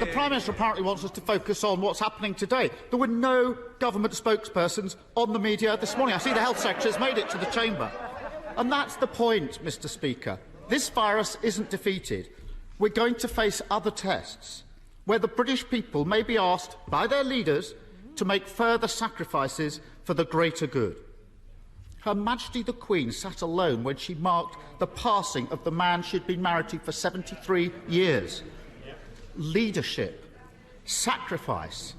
the Prime Minister apparently wants us to focus on what's happening today. There were no government spokespersons on the media this morning. I see the Health Secretary has made it to the Chamber. And that's the point, Mr Speaker. This virus isn't defeated. We're going to face other tests, where the British people may be asked by their leaders to make further sacrifices for the greater good. Her Majesty the Queen sat alone when she marked the passing of the man she'd been married to for 73 years. Leadership, sacrifice,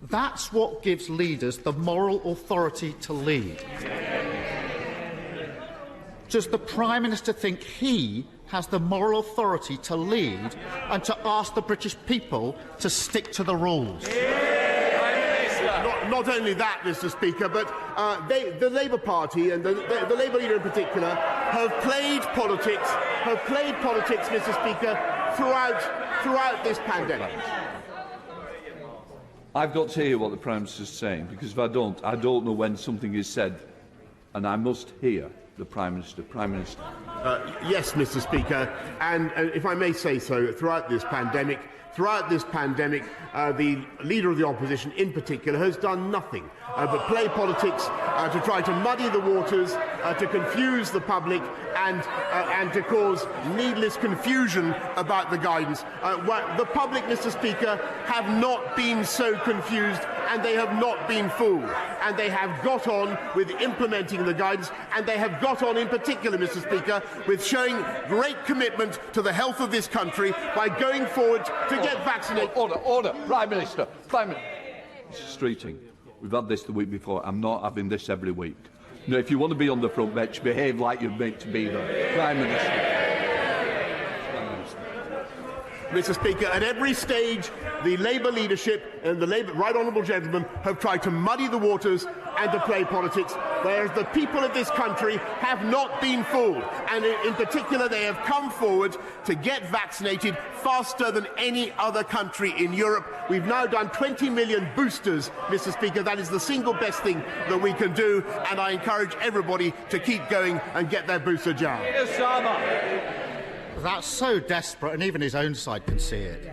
that's what gives leaders the moral authority to lead. Does the Prime Minister think he has the moral authority to lead and to ask the British people to stick to the rules? Not only that, Mr Speaker, but the Labour Party and the Labour leader in particular have played politics, Mr Speaker, throughout this pandemic. I've got to hear what the Prime Minister is saying, because if I don't know when something is said, and I must hear the Prime Minister. Prime Minister. Yes, Mr Speaker, and if I may say so, throughout this pandemic, the Leader of the Opposition in particular has done nothing but play politics to try to muddy the waters, to confuse the public and to cause needless confusion about the guidance. The public, Mr Speaker, have not been so confused and they have not been fooled. And they have got on with implementing the guidance, and they have got on in particular, Mr Speaker, with showing great commitment to the health of this country by going forward to get vaccinated. Order. Prime Minister. Mr Streeting, we've had this the week before. I'm not having this every week. No, if you want to be on the front bench, behave like you're meant to be there. Prime Minister. Mr Speaker, at every stage, the Labour leadership and the Labour right honourable gentlemen have tried to muddy the waters and to play politics, whereas the people of this country have not been fooled. And in particular, they have come forward to get vaccinated faster than any other country in Europe. We've now done 20 million boosters, Mr Speaker. That is the single best thing that we can do, and I encourage everybody to keep going and get their booster jab. That's so desperate, and even his own side can see it.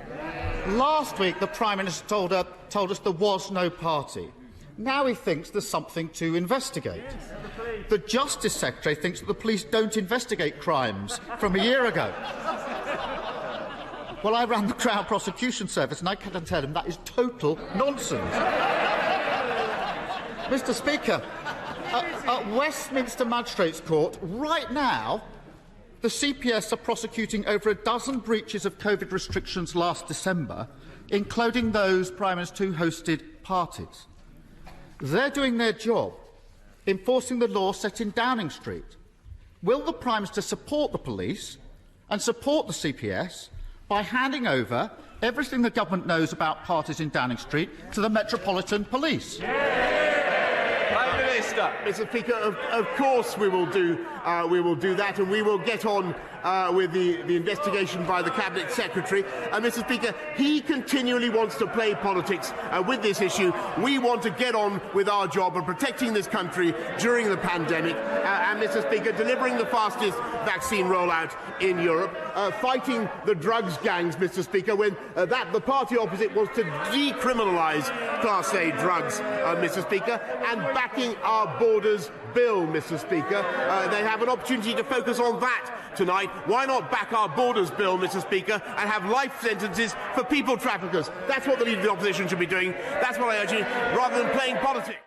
Last week, the Prime Minister told us there was no party. Now he thinks there's something to investigate. The Justice Secretary thinks that the police don't investigate crimes from a year ago. Well, I ran the Crown Prosecution Service, and I can tell him that is total nonsense. Mr Speaker, at Westminster Magistrates' Court, right now, the CPS are prosecuting over a dozen breaches of COVID restrictions last December, including those, Prime Minister, who hosted parties. They're doing their job, enforcing the law set in Downing Street. Will the Prime Minister support the police and support the CPS by handing over everything the government knows about parties in Downing Street to the Metropolitan Police? Prime Minister. Mr Speaker, of course we will do that, and we will get on with the investigation by the Cabinet Secretary. Mr Speaker, he continually wants to play politics with this issue. We want to get on with our job of protecting this country during the pandemic, and, Mr Speaker, delivering the fastest vaccine rollout in Europe, fighting the drugs gangs, Mr Speaker, when the party opposite wants to decriminalise Class A drugs, Mr Speaker, and backing our borders bill, Mr Speaker. They have an opportunity to focus on that tonight. Why not back our borders bill, Mr Speaker, and have life sentences for people traffickers? That's what the Leader of the Opposition should be doing. That's what I urge you, rather than playing politics.